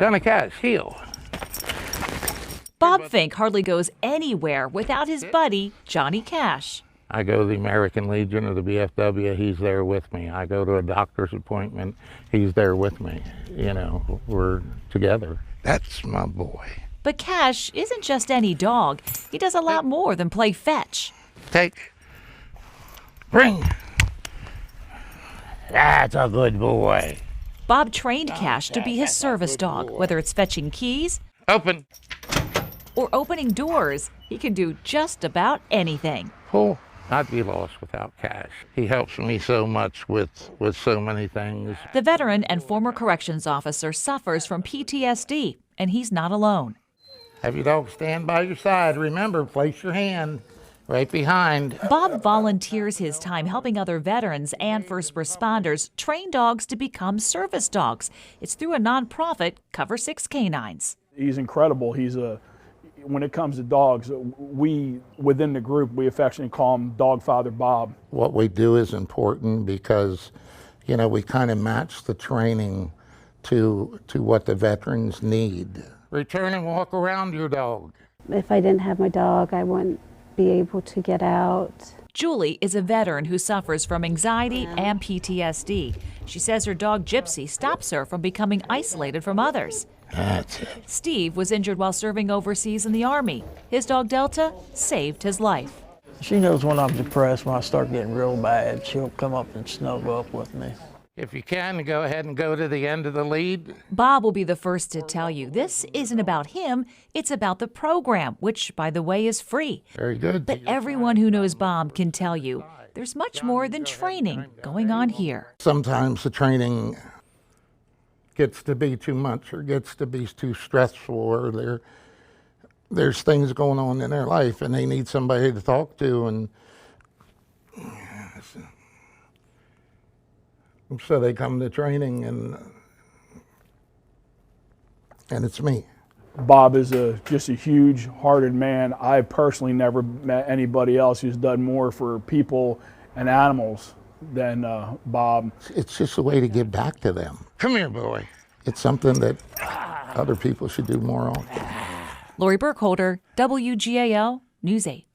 Johnny Cash, heel. Bob Fink hardly goes anywhere without his buddy, Johnny Cash. I go to the American Legion or the BFW, he's there with me. I go to a doctor's appointment, he's there with me. You know, we're together. That's my boy. But Cash isn't just any dog. He does a lot more than play fetch. Take. Bring. That's a good boy. Bob trained Cash to be his service dog, whether it's fetching keys, Open. or opening doors. He can do just about anything. Pull. I'd be lost without Cash. He helps me so much with so many things. The veteran and former corrections officer suffers from PTSD, and he's not alone. Have your dog stand by your side. Remember, place your hand right behind. Bob volunteers his time helping other veterans and first responders train dogs to become service dogs. It's through a nonprofit, Cover 6 Canines. He's incredible. When it comes to dogs, we, within the group, we affectionately call him Dog Father Bob. What we do is important because, you know, we kind of match the training to what the veterans need. Return and walk around your dog. If I didn't have my dog, I wouldn't be able to get out. Julie is a veteran who suffers from anxiety and PTSD. She says her dog Gypsy stops her from becoming isolated from others. That's it. Steve was injured while serving overseas in the Army. His dog Delta saved his life. She knows when I'm depressed, when I start getting real bad, she'll come up and snuggle up with me. If you can, go ahead and go to the end of the lead. Bob will be the first to tell you this isn't about him, it's about the program, which, by the way, is free. Very good. But everyone who knows Bob can tell you there's much more than training going on here. Sometimes the training gets to be too much or gets to be too stressful, or there's things going on in their life and they need somebody to talk to, and so they come to training, and it's me. Bob is just a huge-hearted man. I've personally never met anybody else who's done more for people and animals than Bob. It's just a way to give back to them. Come here, boy. It's something that other people should do more often. Lori Burkholder, WGAL News 8.